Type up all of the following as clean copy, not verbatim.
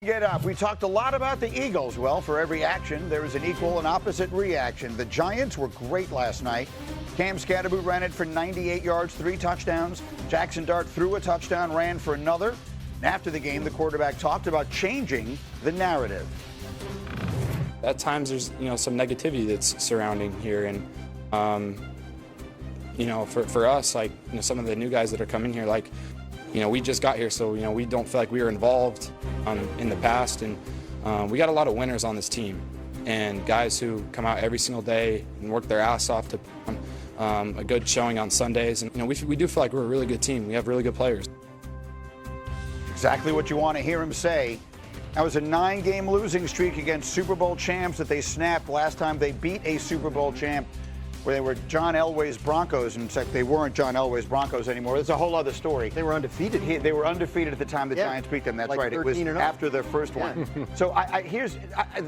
Get up. We talked a lot about the Eagles. Well, for every action, there is an equal and opposite reaction. The Giants were great last night. Cam Scatterboot ran it for 98 yards, 3 touchdowns. Jackson Dart threw a touchdown, ran for another. And after the game, the quarterback talked about changing the narrative. At times, there's some negativity that's surrounding here, and for us, some of the new guys that are coming here, we just got here, so we don't feel like we were involved in the past, and we got a lot of winners on this team, and guys who come out every single day and work their ass off to a good showing on Sundays, and we do feel like we're a really good team. We have really good players. Exactly what you want to hear him say. That was a 9-game losing streak against Super Bowl champs that they snapped last time they beat a Super Bowl champ, where they were John Elway's Broncos. In fact, they weren't John Elway's Broncos anymore. It's a whole other story. They were undefeated. They were undefeated at the time the Giants beat them. That's right. It was after their first one. So here's,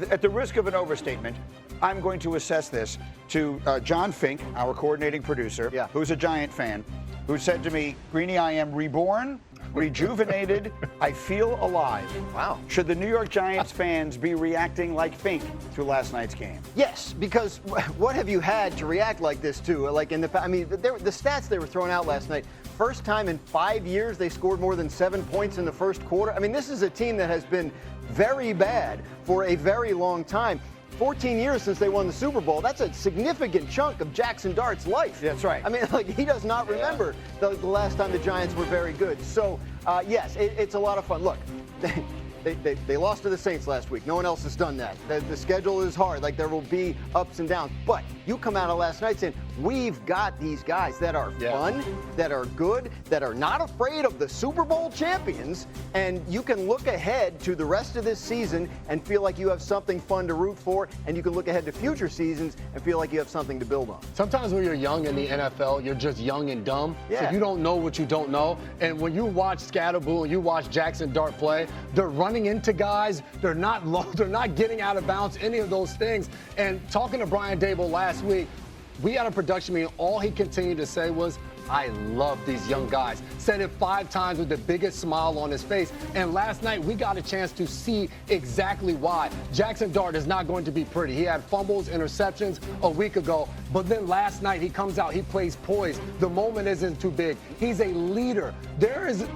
at the risk of an overstatement, I'm going to assess this to John Fink, our coordinating producer, who's a Giant fan, who said to me, Greeny, I am reborn, rejuvenated, I feel alive. Wow. Should the New York Giants fans be reacting like Fink to last night's game? Yes, because what have you had to react like this to? The stats they were throwing out last night, first time in 5 years they scored more than 7 points in the first quarter. I mean, this is a team that has been very bad for a very long time. 14 years since they won the Super Bowl. That's a significant chunk of Jackson Dart's life. That's right. I mean, he does not remember the last time the Giants were very good. So, yes, it's a lot of fun. Look, they lost to the Saints last week. No one else has done that. The schedule is hard. There will be ups and downs. But you come out of last night saying, we've got these guys that are fun, that are good, that are not afraid of the Super Bowl champions, and you can look ahead to the rest of this season and feel like you have something fun to root for, and you can look ahead to future seasons and feel like you have something to build on. Sometimes when you're young in the NFL, you're just young and dumb, so you don't know what you don't know. And when you watch Scatterboot and you watch Jackson Dart play, they're running into guys, they're not low, they're not getting out of bounds, any of those things. And talking to Brian Daboll last week, we had a production meeting. All he continued to say was, I love these young guys. Said it 5 times with the biggest smile on his face. And last night, we got a chance to see exactly why. Jackson Dart is not going to be pretty. He had fumbles, interceptions a week ago. But then last night, he comes out, he plays poised. The moment isn't too big. He's a leader.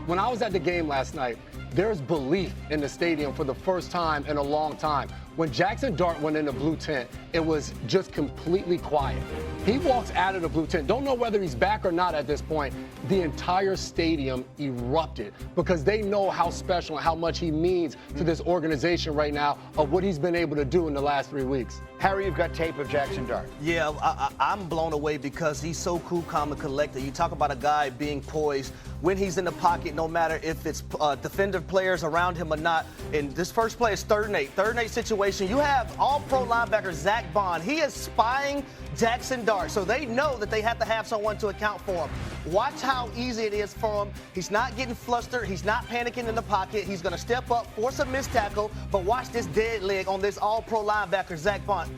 When I was at the game last night, there's belief in the stadium for the first time in a long time. When Jackson Dart went in the blue tent, it was just completely quiet. He walks out of the blue tent. Don't know whether he's back or not at this point. The entire stadium erupted because they know how special and how much he means to this organization right now of what he's been able to do in the last 3 weeks. Harry, you've got tape of Jackson Dart. Yeah, I'm blown away because he's so cool, calm, and collected. You talk about a guy being poised when he's in the pocket, no matter if it's defender players around him or not. And this first play is 3rd and 8. 3rd and 8 situation. You have all-pro linebacker Zach Bond. He is spying Jackson Dart, so they know that they have to have someone to account for him. Watch how easy it is for him. He's not getting flustered. He's not panicking in the pocket. He's going to step up, force a missed tackle, but watch this dead leg on this all-pro linebacker, Zach Bond.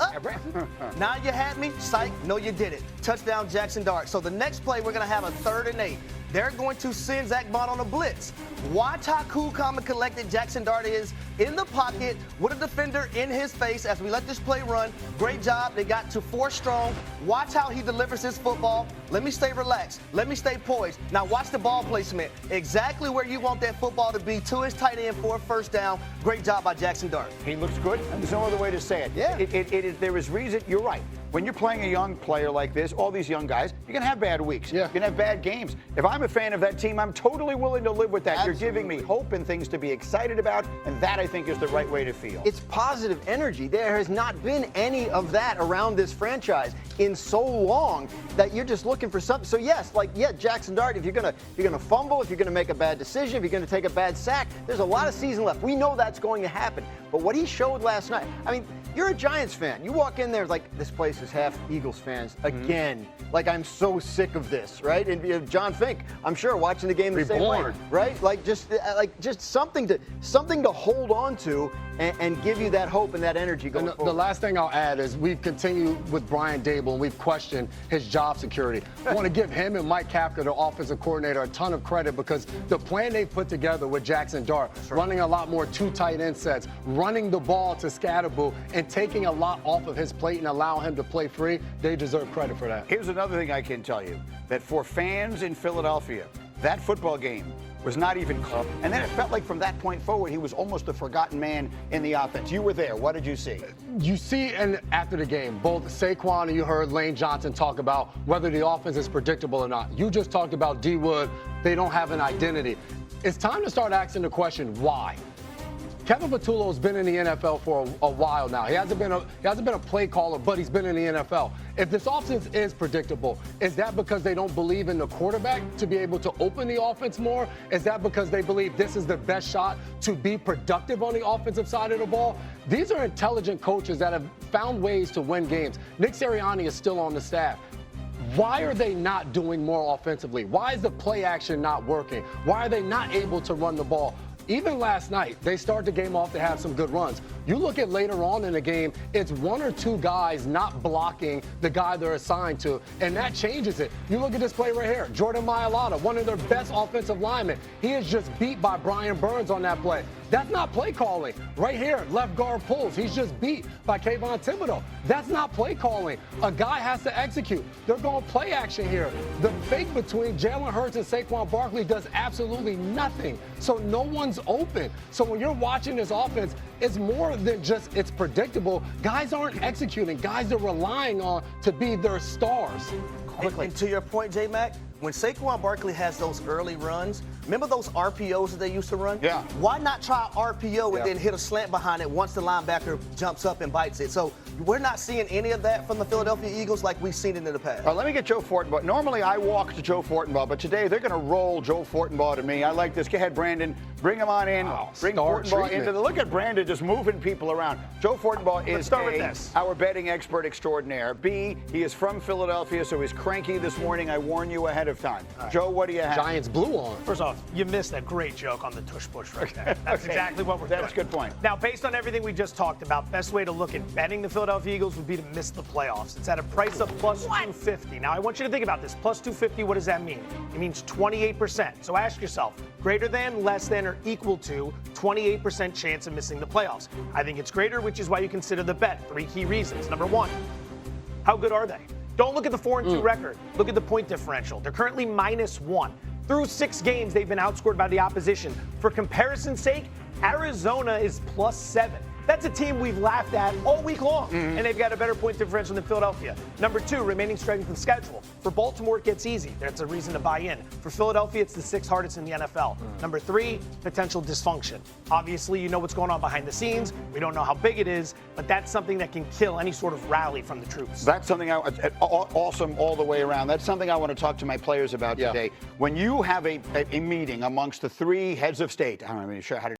Now you had me? Psych. No, you didn't. Touchdown, Jackson Dart. So the next play, we're going to have a 3rd and 8. They're going to send Zach Bond on a blitz. Watch how cool, calm, and collected Jackson Dart is in the pocket with a defender in his face as we let this play run. Great job. They got to 4 strong. Watch how he delivers his football. Let me stay relaxed. Let me stay poised. Now watch the ball placement. Exactly where you want that football to be, to his tight end for a first down. Great job by Jackson Dart. He looks good, and there's no other way to say it. Yeah. There is reason. You're right. When you're playing a young player like this, all these young guys, you're going to have bad weeks. Yeah. You're going to have bad games. If I'm a fan of that team, I'm totally willing to live with that. Absolutely. You're giving me hope and things to be excited about, and that, I think, is the right way to feel. It's positive energy. There has not been any of that around this franchise in so long that you're just looking for something. So yes, Jackson Dart, if you're gonna fumble, if you're gonna make a bad decision, if you're gonna take a bad sack, there's a lot of season left. We know that's going to happen. But what he showed last night, I mean, You're a Giants fan. You walk in there like, this place is half Eagles fans again. Like, I'm so sick of this, right? And John Fink, I'm sure, watching the game the same way, right? Like just something to hold on to and give you that hope and that energy going forward. The last thing I'll add is we've continued with Brian Daboll, and we've questioned his job security. I want to give him and Mike Kafka, the offensive coordinator, a ton of credit because the plan they put together with Jackson Dart, running a lot more two tight end sets, running the ball to Scatterbull, and taking a lot off of his plate and allowing him to play free, they deserve credit for that. Here's another thing I can tell you, that for fans in Philadelphia, that football game was not even close. And then it felt like from that point forward, he was almost a forgotten man in the offense. You were there. What did you see? You see, and after the game, both Saquon and you heard Lane Johnson talk about whether the offense is predictable or not. You just talked about D. Wood. They don't have an identity. It's time to start asking the question, why? Kevin Patullo's been in the NFL for a while now. He hasn't been a play caller, but he's been in the NFL. If this offense is predictable, is that because they don't believe in the quarterback to be able to open the offense more? Is that because they believe this is the best shot to be productive on the offensive side of the ball? These are intelligent coaches that have found ways to win games. Nick Sirianni is still on the staff. Why are they not doing more offensively? Why is the play action not working? Why are they not able to run the ball? Even last night, they start the game off to have some good runs. You look at later on in the game, it's one or two guys not blocking the guy they're assigned to, and that changes it. You look at this play right here. Jordan Mailata, one of their best offensive linemen. He is just beat by Brian Burns on that play. That's not play calling. Right here, left guard pulls. He's just beat by Kayvon Thibodeau. That's not play calling. A guy has to execute. They're going play action here. The fake between Jalen Hurts and Saquon Barkley does absolutely nothing. So no one's open. So when you're watching this offense, it's more than just it's predictable. Guys aren't executing. Guys are relying on to be their stars. And to your point, J-Mac, when Saquon Barkley has those early runs, remember those RPOs that they used to run? Yeah. Why not try RPO and then hit a slant behind it once the linebacker jumps up and bites it? So we're not seeing any of that from the Philadelphia Eagles like we've seen it in the past. Let me get Joe Fortenbaugh. Normally I walk to Joe Fortenbaugh, but today they're going to roll Joe Fortenbaugh to me. I like this. Go ahead, Brandon. Bring him on in. Bring Fortenbaugh into the. Look at Brandon just moving people around. Joe Fortenbaugh is our betting expert extraordinaire. B, he is from Philadelphia, so he's cranky this morning. I warn you ahead of time. Right. Joe, what do you have? Giants blue on. First off, you missed a great joke on the tush push right there. That's exactly what we're doing. That's a good point. Now, based on everything we just talked about, best way to look at betting the Philadelphia Eagles would be to miss the playoffs. It's at a price of plus 250. Now, I want you to think about this. Plus 250, what does that mean? It means 28%. So ask yourself, greater than, less than, or equal to 28% chance of missing the playoffs. I think it's greater, which is why you consider the bet. 3 key reasons. Number one, how good are they? Don't look at the 4-2 record. Look at the point differential. They're currently -1. Through 6 games, they've been outscored by the opposition. For comparison's sake, Arizona is +7. That's a team we've laughed at all week long, and they've got a better point differential than Philadelphia. Number 2, remaining strength of schedule. For Baltimore, it gets easy. That's a reason to buy in. For Philadelphia, it's the 6th hardest in the NFL. Number 3, potential dysfunction. Obviously, you know what's going on behind the scenes. We don't know how big it is, but that's something that can kill any sort of rally from the troops. That's something awesome all the way around. That's something I want to talk to my players about today. When you have a meeting amongst the 3 heads of state, I'm not even sure how to